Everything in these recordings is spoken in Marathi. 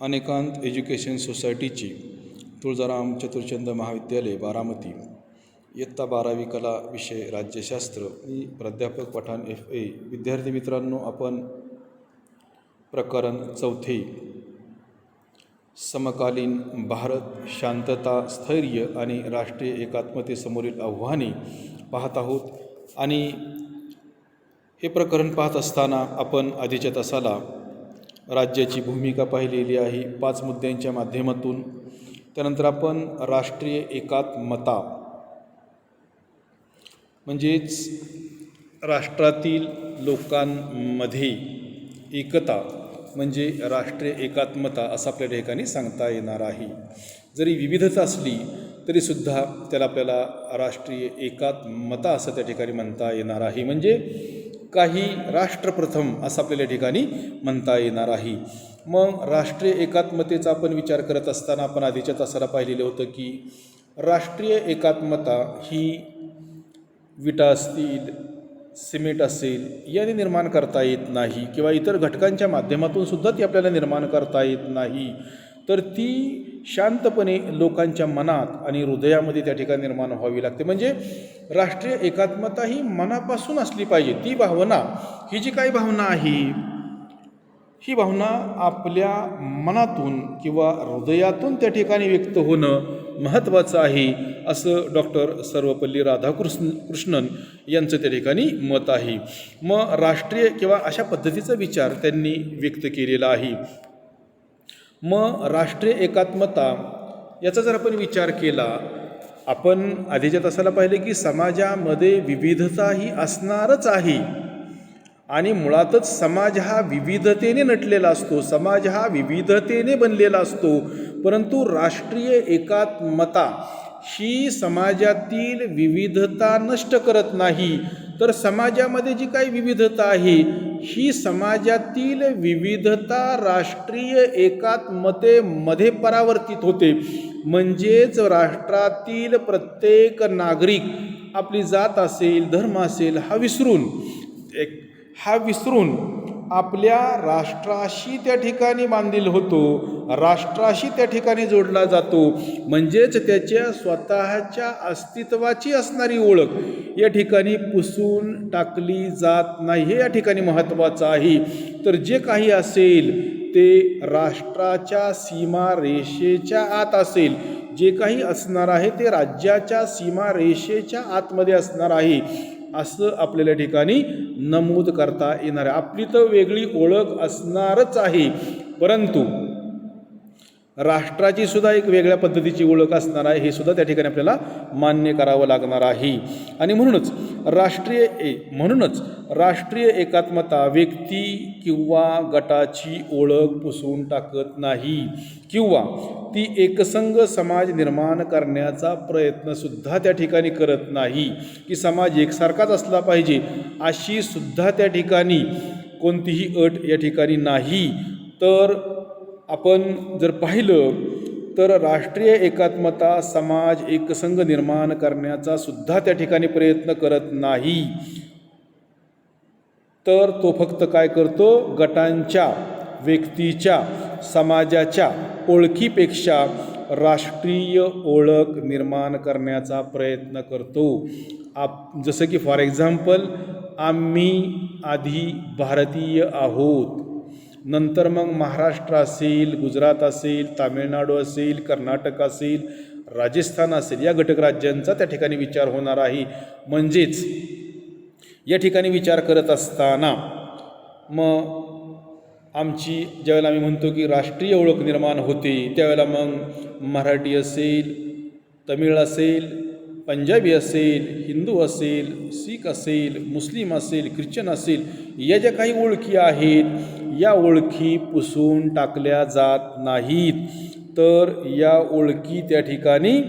अनेकांत एज्युकेशन सोसायटीची तुळजाराम चतुर्चंद महाविद्यालय बारामती इयत्ता 12वी कला विषय राज्यशास्त्र मी प्राध्यापक पठाण FA. विद्यार्थी मित्रांनो, आपण प्रकरण 4 समकालीन भारत, शांतता, स्थैर्य आणि राष्ट्रीय एकात्मतेसमोरील आव्हाने पाहत आहोत. आणि हे प्रकरण पाहत असताना आपण आधीच्या तासाला राज्याची भूमिका पाहिलेली आहे 5 मुद्द्यांच्या माध्यमातून. त्यानंतर आपण राष्ट्रीय एकात्मता म्हणजेच राष्ट्रातील लोकांमध्ये एकता म्हणजे राष्ट्रीय एकात्मता असं आपल्या ठिकाणी सांगता येणार आहे. जरी विविधता असली तरीसुद्धा त्याला आपल्याला राष्ट्रीय एकात्मता असं त्या ठिकाणी म्हणता येणार आहे. म्हणजे काही राष्ट्रप्रथम असं आपल्याला ठिकाणी म्हणता येणार आहे. मग राष्ट्रीय एकात्मतेचा आपण विचार करत असताना आपण आधीच्या तासाला पाहिलेलं होतं की राष्ट्रीय एकात्मता ही विटा असतील, सिमेंट असेल याने निर्माण करता येत नाही किंवा इतर घटकांच्या माध्यमातून सुद्धा ती आपल्याला निर्माण करता येत नाही. तर ती शांतपणे लोकांच्या मनात आणि हृदयामध्ये त्या ठिकाणी निर्माण व्हावी लागते. म्हणजे राष्ट्रीय एकात्मता ही मनापासून असली पाहिजे. ती भावना, ही जी काही भावना आहे, ही भावना आपल्या मनातून किंवा हृदयातून त्या ठिकाणी व्यक्त होणं महत्त्वाचं आहे असं डॉक्टर सर्वपल्ली राधाकृष्णन यांचं त्या ठिकाणी मत आहे. मग राष्ट्रीय किंवा अशा पद्धतीचा विचार त्यांनी व्यक्त केलेला आहे. मग राष्ट्रीय एकात्मता याचा जर आपण विचार केला, आपण आधीच्या तासाला पाहिले की समाजामध्ये विविधता ही असणारच आहे आणि मुळातच समाज हा विविधतेने नटलेला असतो, समाज हा विविधतेने बनलेला असतो. परंतु राष्ट्रीय एकात्मता ही समाजातील विविधता नष्ट करत नाही, तर समाजामध्ये जी काही विविधता आहे ही समाजातील विविधता राष्ट्रीय एकात्मतेमध्ये परावर्तित होते. म्हणजेच राष्ट्रातील प्रत्येक नागरिक आपली जात असेल, धर्म असेल हा विसरून आपल्या राष्ट्राशी त्या ठिकाणी बांधील होतो, राष्ट्राशी त्या ठिकाणी जोडला जातो. म्हणजेच त्याच्या स्वतःच्या अस्तित्वाची असणारी ओळख या ठिकाणी पुसून टाकली जात नाही. हे या ठिकाणी महत्त्वाचं आहे. तर जे काही असेल ते राष्ट्राच्या सीमारेषेच्या आत असेल, जे काही असणार आहे ते राज्याच्या सीमारेषेच्या आतमध्ये असणार आहे असं आपल्याला ठिकाणी नमूद करता येणार आहे. आपली तर वेगळी ओळख असणारच आहे, परंतु राष्ट्राची सुद्धा एक वेगळ्या पद्धतीची ओळख असणार आहे, हे सुद्धा त्या ठिकाणी आपल्याला मान्य करावं लागणार आहे. आणि म्हणूनच राष्ट्रीय एकात्मता व्यक्ती किंवा गटाची ओळख पुसून टाकत नाही किंवा ती एकसंघ समाज निर्माण करण्याचा प्रयत्न सुद्धा त्या ठिकाणी करत नाही की समाज एकसारखाच असला पाहिजे अशी सुद्धा त्या ठिकाणी कोणतीही अट या ठिकाणी नाही. तर आपण जर पाहिलं तर राष्ट्रीय एकात्मता समाज एकसंघ निर्माण करण्याचा सुद्धा त्या ठिकाणी प्रयत्न करत नाही, तर तो फक्त काय करतो, गटांच्या, व्यक्तीच्या, समाजाच्या ओळखीपेक्षा राष्ट्रीय ओळख निर्माण करण्याचा प्रयत्न करतो. जसं की फॉर एक्झाम्पल, आम्ही आधी भारतीय आहोत, नंतर मग महाराष्ट्र असेल, गुजरात असेल, तामिळनाडू असेल, कर्नाटक असेल, राजस्थान असेल या घटक राज्यांचा त्या ठिकाणी विचार होणार आहे. म्हणजेच या ठिकाणी विचार करत असताना मग आमची ज्यावेळेला आम्ही म्हणतो की राष्ट्रीय ओळख निर्माण होते त्यावेळेला मग मराठी असेल, तमिळ असेल, पंजाबी असेल, हिंदू असेल, शीख असेल, मुस्लिम असेल, ख्रिश्चन असेल, या ज्या काही ओळखी आहेत या ओळखी पुसून टाकल्या जात नाहीत, तर या ओळखी त्या ठिकाणी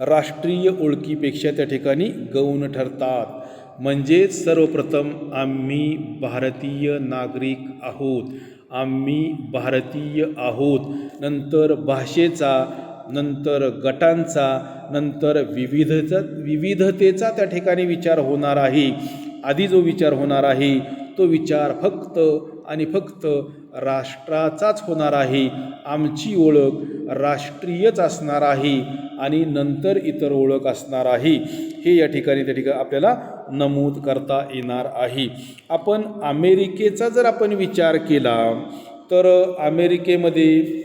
राष्ट्रीय ओळखीपेक्षा त्या ठिकाणी गौण ठरतात. म्हणजेच सर्वप्रथम आम्ही भारतीय नागरिक आहोत, आम्ही भारतीय आहोत, नंतर भाषेचा, नंतर गटांचा, नंतर विविधतेचा त्या ठिकाणी विचार होणार आहे. आधी जो विचार होणार आहे तो विचार फक्त आणि फक्त राष्ट्राचाच होणार आहे, आमची ओळख राष्ट्रीयच असणार आहे आणि नंतर इतर ओळख असणार आहे, हे या ठिकाणी आपल्याला नमूद करता येणार आहे. आपण अमेरिकेचा जर आपण विचार केला तर अमेरिकेमध्ये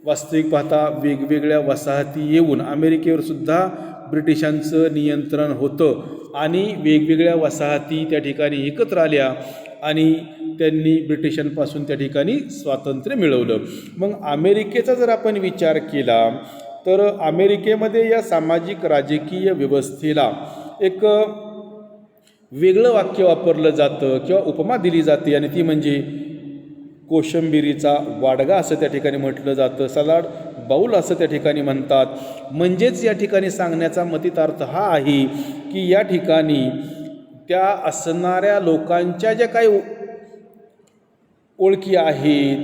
वास्तविक पाहता वेगवेगळ्या वसाहती येऊन अमेरिकेवर सुद्धा ब्रिटिशांचं नियंत्रण होतं आणि वेगवेगळ्या वसाहती त्या ठिकाणी एकत्र आल्या आणि त्यांनी ब्रिटिशांपासून त्या ठिकाणी स्वातंत्र्य मिळवलं. मग अमेरिकेचा जर आपण विचार केला तर अमेरिकेमध्ये या सामाजिक राजकीय व्यवस्थेला एक वेगळं वाक्य वापरलं जातं किंवा उपमा दिली जाते आणि ती म्हणजे कोशिंबिरीचा वाडगा असं त्या ठिकाणी म्हटलं जातं, सलाड बाऊल असं त्या ठिकाणी म्हणतात. म्हणजेच या ठिकाणी सांगण्याचा मतितार्थ हा आहे की या ठिकाणी त्या असणाऱ्या लोकांच्या ज्या काही ओळखी आहेत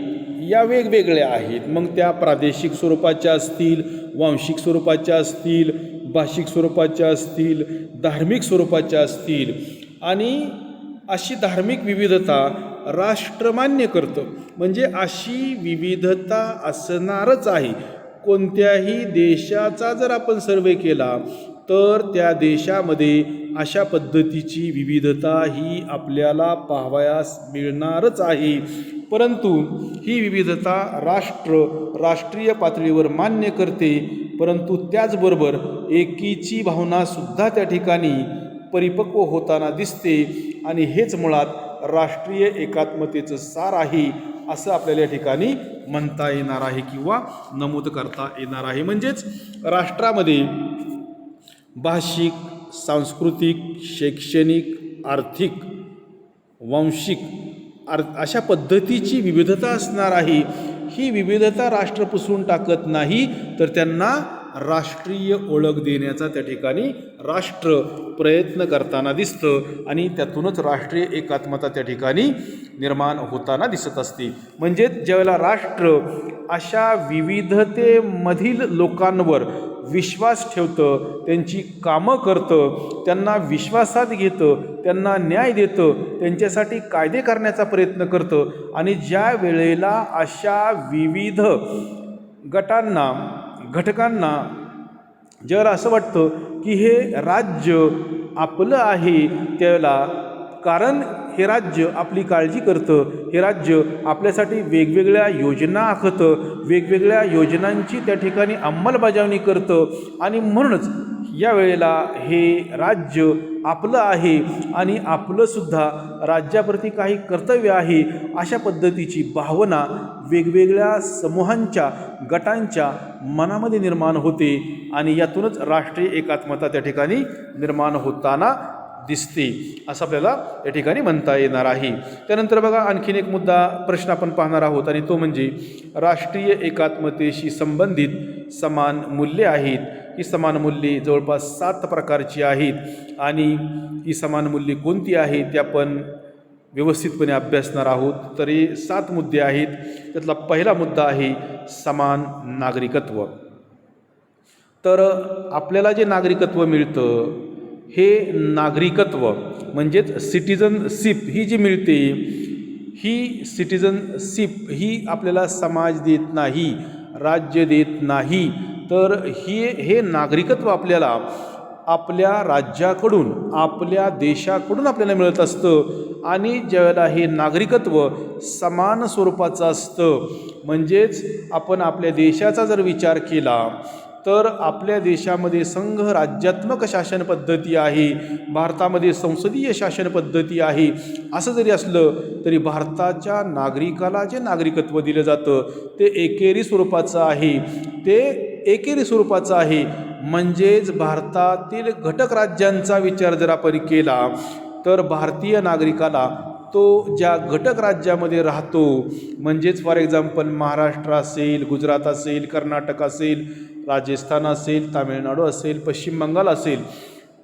या वेगवेगळ्या आहेत. मग त्या प्रादेशिक स्वरूपाच्या असतील, वांशिक स्वरूपाच्या असतील, भाषिक स्वरूपाच्या असतील, धार्मिक स्वरूपाच्या असतील आणि अशी धार्मिक विविधता राष्ट्र मान्य करतं. म्हणजे अशी विविधता असणारच आहे. कोणत्याही देशाचा जर आपण सर्वे केला तर त्या देशामध्ये अशा पद्धतीची विविधता ही आपल्याला पाहावयास मिळणारच आहे. परंतु ही विविधता राष्ट्रीय पातळीवर मान्य करते, परंतु त्याचबरोबर एकीची भावनासुद्धा त्या ठिकाणी परिपक्व होताना दिसते आणि हेच मुळात राष्ट्रीय एकात्मतेचं सार आहे असं आपल्याला या ठिकाणी म्हणता येणार आहे किंवा नमूद करता येणार आहे. म्हणजेच राष्ट्रामध्ये भाषिक, सांस्कृतिक, शैक्षणिक, आर्थिक, वांशिक अशा पद्धतीची विविधता असणार आहे. ही विविधता राष्ट्र पुसून टाकत नाही तर त्यांना राष्ट्रीय ओळख देण्याचा त्या ठिकाणी राष्ट्र प्रयत्न करताना दिसतं आणि त्यातूनच राष्ट्रीय एकात्मता त्या ठिकाणी निर्माण होताना दिसत असते. म्हणजेच ज्यावेळेला राष्ट्र अशा विविधतेमधील लोकांवर विश्वास ठेवतं, त्यांची कामं करतं, त्यांना विश्वासात घेतं, त्यांना न्याय देतं, त्यांच्यासाठी कायदे करण्याचा प्रयत्न करतं आणि ज्या वेळेला अशा विविध घटकांना ज्यावेळेला असं वाटतं की हे राज्य आपलं आहे, त्यावेळेला कारण हे राज्य आपली काळजी करतं, हे राज्य आपल्यासाठी वेगवेगळ्या योजना आखतं, वेगवेगळ्या योजनांची त्या ठिकाणी अंमलबजावणी करतं आणि म्हणूनच या वेळेला हे राज्य आपलं आहे आणि आपलंसुद्धा राज्याप्रती काही कर्तव्य आहे अशा पद्धतीची भावना वेगवेगळ्या समूहांच्या गटांच्या मनामध्ये निर्माण होते आणि यातूनच राष्ट्रीय एकात्मता त्या ठिकाणी निर्माण होताना दिसते असं आपल्याला या ठिकाणी म्हणता येणार आहे. त्यानंतर बघा आणखीन एक प्रश्न आपण पाहणार आहोत आणि तो म्हणजे राष्ट्रीय एकात्मतेशी संबंधित समान मूल्ये आहेत. ही समान मूल्ये जवळपास 7 प्रकारची आहेत आणि ही समान मूल्ये कोणती आहेत ते आपण व्यवस्थितपणे अभ्यासणार आहोत. तर हे 7 मुद्दे आहेत. त्यातला पहिला मुद्दा आहे समान नागरिकत्व. तर आपल्याला जे नागरिकत्व मिळतं हे नागरिकत्व म्हणजेच सिटिझनशिप ही जी मिळते, ही सिटिझनशिप ही आपल्याला समाज देत नाही, राज्य देत नाही, तर हे नागरिकत्व आपल्याला आपल्या राज्याकडून, आपल्या देशाकडून आपल्याला मिळत असतं आणि ज्यावेळेला हे नागरिकत्व समान स्वरूपाचं असतं, म्हणजेच आपण आपल्या देशाचा जर विचार केला तर आपल्या देशामध्ये संघ राज्यात्मक शासन पद्धती आहे, भारतामध्ये संसदीय शासन पद्धती आहे. असं जरी असलं तरी भारताच्या नागरिकाला जे नागरिकत्व दिलं जातं ते एकेरी स्वरूपाचं आहे, म्हणजेच भारतातील घटक राज्यांचा विचार जर आपण केला तर भारतीय नागरिकाला तो ज्या घटक राज्यामध्ये राहतो, म्हणजेच फॉर एक्झाम्पल महाराष्ट्र असेल, गुजरात असेल, कर्नाटक असेल, राजस्थान असेल, तामिळनाडू असेल, पश्चिम बंगाल असेल,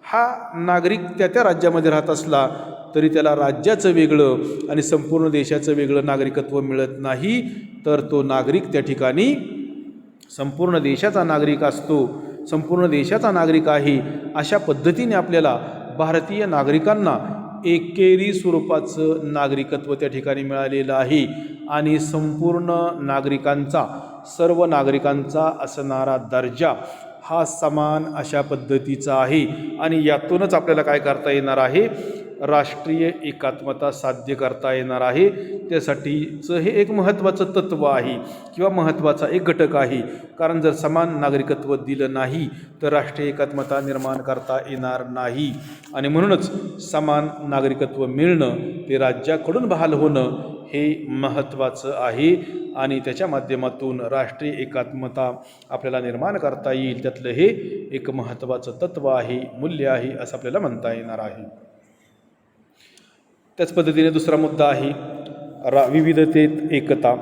हा नागरिक त्या राज्यामध्ये राहत असला तरी त्याला राज्याचं वेगळं आणि संपूर्ण देशाचं वेगळं नागरिकत्व मिळत नाही, तर तो नागरिक त्या ठिकाणी संपूर्ण देशाचा नागरिक असतो, संपूर्ण देशाचा नागरिक आहे. अशा पद्धतीने आपल्याला भारतीय नागरिकांना एकेरी स्वरूपाचं नागरिकत्व त्या ठिकाणी मिळालेलं आहे आणि संपूर्ण नागरिकांचा, सर्व नागरिकांचा असणारा दर्जा हा समान अशा पद्धतीचा आहे आणि यातूनच आपल्याला काय करता येणार आहे, राष्ट्रीय एकात्मता साध्य करता येणार आहे. त्यासाठीचं हे एक महत्त्वाचं तत्त्व आहे किंवा महत्त्वाचा एक घटक आहे. कारण जर समान नागरिकत्व दिलं नाही तर राष्ट्रीय एकात्मता निर्माण करता येणार नाही आणि म्हणूनच समान नागरिकत्व मिळणं, ते राज्याकडून बहाल होणं हे महत्त्वाचं आहे आणि त्याच्या माध्यमातून राष्ट्रीय एकात्मता आपल्याला निर्माण करता येईल. त्यातलं हे एक महत्त्वाचं तत्त्व आहे, मूल्य आहे असं आपल्याला म्हणता येणार आहे. त्याच पद्धतीने दुसरा मुद्दा आहे विविधतेत एकता.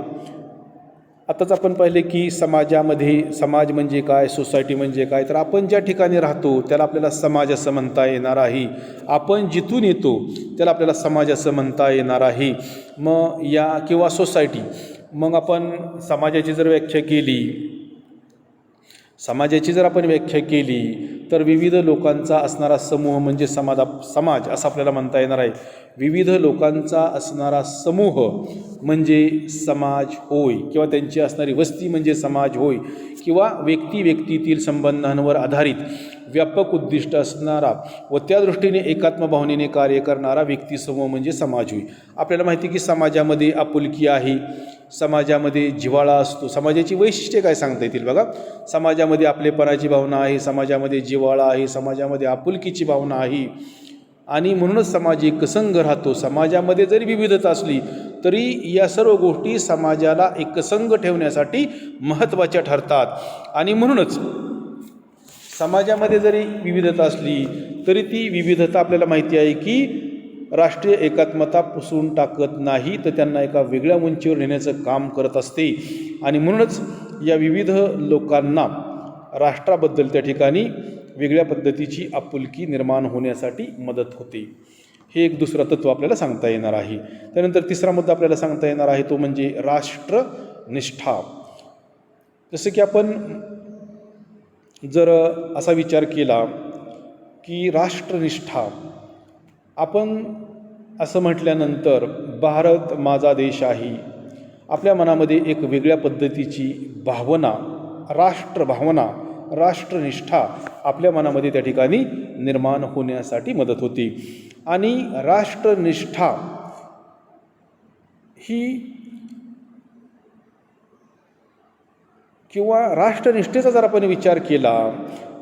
आताच आपण पाहिले की समाजामध्ये, समाज म्हणजे काय, सोसायटी म्हणजे काय, तर आपण ज्या ठिकाणी राहतो त्याला आपल्याला समाज असं म्हणता येणार आहे. आपण जिथून येतो त्याला आपल्याला समाज असं म्हणता येणार आहे. मग या किंवा सोसायटी, मग आपण समाजाची जर व्याख्या केली तर विविध लोकांचा असणारा समूह म्हणजे समाज असं आपल्याला म्हणता येणार आहे. विविध लोकांचा असणारा समूह म्हणजे समाज होय, किंवा त्यांची असणारी वस्ती म्हणजे समाज होय, किंवा व्यक्तीतील संबंधांवर आधारित व्यापक उद्दिष्ट असणारा व त्या दृष्टीने एकात्म भावनेने कार्य करणारा व्यक्तिसमूह म्हणजे समाज होय. आपल्याला माहिती की समाजामध्ये आपुलकी आहे, समाजामध्ये जिव्हाळा असतो. समाजाची वैशिष्ट्ये काय सांगता येतील बघा. समाजामध्ये आपलेपणाची भावना आहे, समाजामध्ये जिव्हाळा आहे, समाजामध्ये आपुलकीची भावना आहे आणि म्हणूनच समाज एकसंघ राहतो. समाजामध्ये जरी विविधता असली तरी या सर्व गोष्टी समाजाला एकसंघ ठेवण्यासाठी महत्त्वाच्या ठरतात आणि म्हणूनच समाजामध्ये जरी विविधता असली तरी ती विविधता आपल्याला माहिती आहे की राष्ट्रीय एकात्मता पुसून टाकत नाही, तर त्यांना एका वेगळ्या उंचीवर नेण्याचं काम करत असते आणि म्हणूनच या विविध लोकांना राष्ट्राबद्दल त्या ठिकाणी वेगळ्या पद्धतीची आपुलकी निर्माण होण्यासाठी मदत होते. हे एक दुसरं तत्त्व आपल्याला सांगता येणार आहे. त्यानंतर तिसरा मुद्दा आपल्याला सांगता येणार आहे तो म्हणजे राष्ट्रनिष्ठा. जसं की आपण जर असा विचार केला की राष्ट्रनिष्ठा, आपण असं म्हटल्यानंतर भारत माझा देश आहे, आपल्या मनामध्ये एक वेगळ्या पद्धतीची भावना, राष्ट्रभावना, राष्ट्रनिष्ठा आपल्या मनामध्ये त्या ठिकाणी निर्माण होण्यासाठी मदत होते. आणि राष्ट्रनिष्ठा ही किंवा राष्ट्रनिष्ठेचा जर आपण विचार केला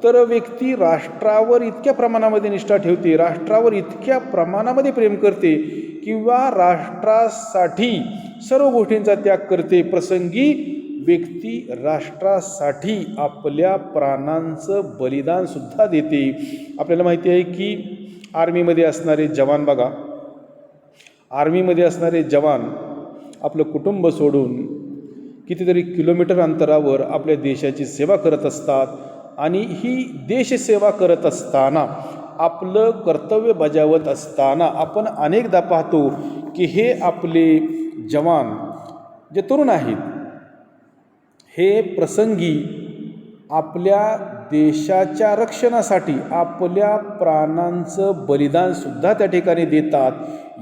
तर व्यक्ती राष्ट्रावर इतक्या प्रमाणामध्ये निष्ठा ठेवते, राष्ट्रावर इतक्या प्रमाणामध्ये प्रेम करते किंवा राष्ट्रासाठी सर्व गोष्टींचा त्याग करते. प्रसंगी व्यक्ती राष्ट्रासाठी आपल्या प्राणांचं बलिदानसुद्धा देते. आपल्याला माहिती आहे की आर्मीमध्ये असणारे जवान बघा, आर्मीमध्ये असणारे जवान आपलं कुटुंब सोडून कितीतरी किलोमीटर अंतरावर आपल्या देशाची सेवा करत असतात आणि ही देशसेवा करत असताना, आपलं कर्तव्य बजावत असताना आपण अनेकदा पाहतो की हे आपले जवान जे तरुण आहेत हे प्रसंगी आपल्या देशाच्या रक्षणासाठी आपल्या प्राणांचं बलिदानसुद्धा त्या ठिकाणी देतात.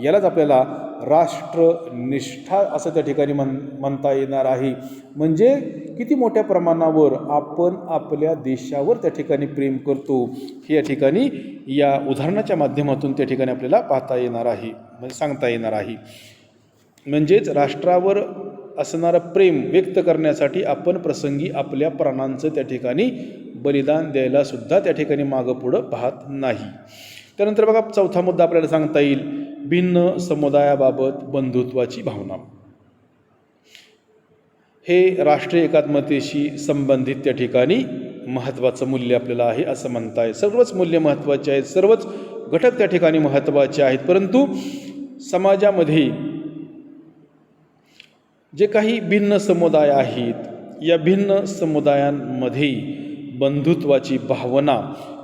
यालाच आपल्याला राष्ट्रनिष्ठा असं त्या ठिकाणी म्हणता येणार आहे. म्हणजे किती मोठ्या प्रमाणावर आपण आपल्या देशावर त्या ठिकाणी प्रेम करतो हे या ठिकाणी या उदाहरणाच्या माध्यमातून त्या ठिकाणी आपल्याला पाहता येणार आहे, म्हणजे सांगता येणार आहे. म्हणजेच राष्ट्रावर असणारं प्रेम व्यक्त करण्यासाठी आपण प्रसंगी आपल्या प्राणांचं त्या ठिकाणी बलिदान द्यायला सुद्धा त्या ठिकाणी मागं पुढं पाहत नाही. त्यानंतर बघा चौथा मुद्दा आपल्याला सांगता येईल भिन्न समुदायाबाबत बंधुत्वाची भावना. हे राष्ट्रीय एकात्मतेशी संबंधित त्या ठिकाणी महत्त्वाचं मूल्य आपल्याला आहे असं म्हणता येईल. सर्वच मूल्य महत्त्वाचे आहेत, सर्वच घटक त्या ठिकाणी महत्त्वाचे आहेत, परंतु समाजामध्ये जे काही भिन्न समुदाय आहेत या भिन्न समुदायांमध्ये बंधुत्वाची भावना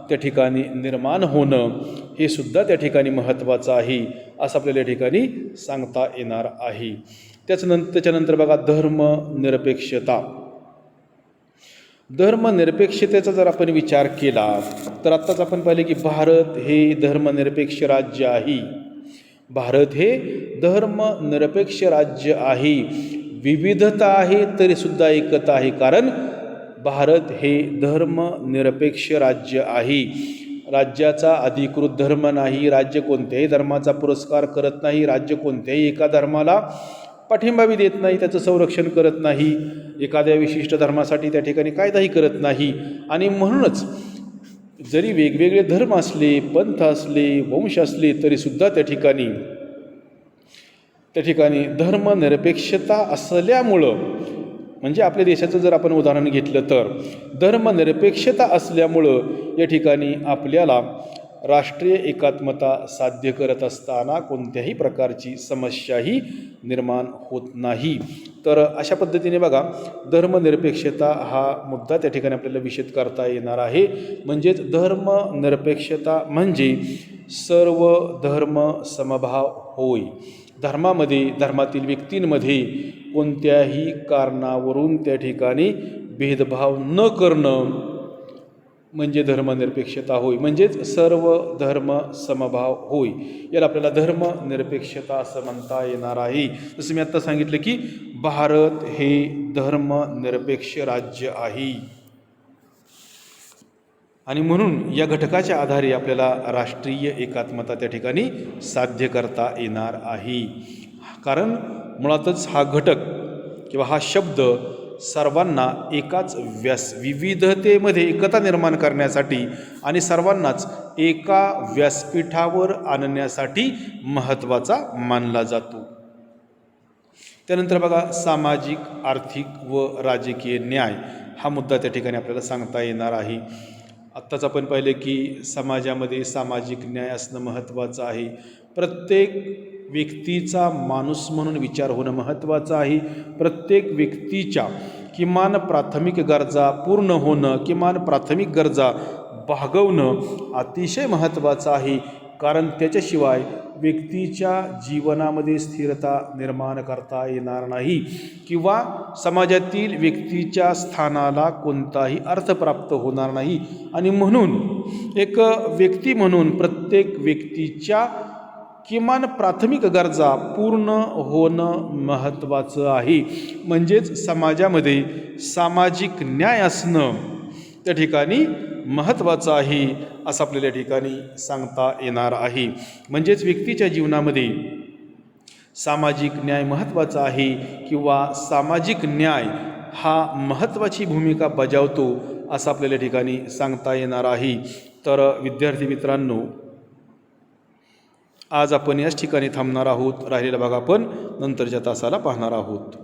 त्या ठिकाणी निर्माण होणं हे सुद्धा त्या ठिकाणी महत्त्वाचं आहे असं आपल्याला या ठिकाणी सांगता येणार आहे. त्याच्यानंतर बघा धर्मनिरपेक्षता. धर्मनिरपेक्षतेचा जर आपण विचार केला तर आत्ताच आपण पाहिले की भारत हे धर्मनिरपेक्ष राज्य आहे भारत हे धर्मनिरपेक्ष राज्य आहे. विविधता आहे तरीसुद्धा एकता आहे, कारण भारत हे धर्मनिरपेक्ष राज्य आहे. राज्याचा अधिकृत धर्म नाही, राज्य कोणत्याही धर्माचा पुरस्कार करत नाही, राज्य कोणत्याही एका धर्माला पाठिंबाही देत नाही, त्याचं संरक्षण करत नाही, एखाद्या विशिष्ट धर्मासाठी त्या ठिकाणी कायदाही करत नाही. आणि म्हणूनच जरी वेगवेगळे धर्म असले, पंथ असले, वंश असले तरीसुद्धा त्या ठिकाणी धर्मनिरपेक्षता असल्यामुळं, म्हणजे आपल्या देशाचं जर आपण उदाहरण घेतलं तर धर्मनिरपेक्षता असल्यामुळं या ठिकाणी आपल्याला राष्ट्रीय एकात्मता साध्य करत असताना कोणत्याही प्रकारची समस्याही निर्माण होत नाही. तर अशा पद्धतीने बघा, धर्मनिरपेक्षता हा मुद्दा त्या ठिकाणी आपल्याला विशद करता येणार आहे. म्हणजेच धर्मनिरपेक्षता म्हणजे सर्व धर्म समभाव होय. धर्मातील व्यक्तींमध्ये कोणत्याही कारणावरून त्या ठिकाणी भेदभाव न करणं म्हणजे धर्मनिरपेक्षता होय. म्हणजेच सर्व धर्म समभाव होय, याला आपल्याला धर्मनिरपेक्षता असं म्हणता येणार आहे. जसं मी आत्ता सांगितलं की भारत हे धर्मनिरपेक्ष राज्य आहे आणि म्हणून या घटकाच्या आधारे आपल्याला राष्ट्रीय एकात्मता त्या ठिकाणी साध्य करता येणार आहे. कारण मुळातच हा घटक किंवा हा शब्द सर्वांना एकाच विविधतेमध्ये एकता निर्माण करण्यासाठी आणि सर्वांनाच एका व्यासपीठावर आणण्यासाठी महत्त्वाचा मानला जातो. त्यानंतर बघा, सामाजिक, आर्थिक व राजकीय न्याय हा मुद्दा त्या ठिकाणी आपल्याला सांगता येणार आहे. आत्ताच आपण पाहिले की समाजामध्ये सामाजिक न्याय असणं महत्त्वाचं आहे. प्रत्येक व्यक्तीचा माणूस म्हणून विचार होणं महत्त्वाचं आहे. प्रत्येक व्यक्तीच्या किमान प्राथमिक गरजा पूर्ण होणं, किमान प्राथमिक गरजा भागवणं अतिशय महत्त्वाचं आहे. कारण त्याच्याशिवाय व्यक्तीच्या जीवनामध्ये स्थिरता निर्माण करता येणार नाही किंवा समाजातील व्यक्तीच्या स्थानाला कोणताही अर्थ प्राप्त होणार नाही. आणि म्हणून एक व्यक्ती म्हणून प्रत्येक व्यक्तीच्या किमान प्राथमिक गरजा पूर्ण होणं महत्त्वाचं आहे. म्हणजेच समाजामध्ये सामाजिक न्याय असणं त्या ठिकाणी महत्त्वाचं आहे असं आपल्याला या ठिकाणी सांगता येणार आहे. म्हणजेच व्यक्तीच्या जीवनामध्ये सामाजिक न्याय महत्त्वाचा आहे किंवा सामाजिक न्याय हा महत्त्वाची भूमिका बजावतो असं आपल्याला या ठिकाणी सांगता येणार आहे. तर विद्यार्थी मित्रांनो, आज आपण याच ठिकाणी थांबणार आहोत. राहिलेला भाग आपण नंतरच्या तासाला पाहणार आहोत.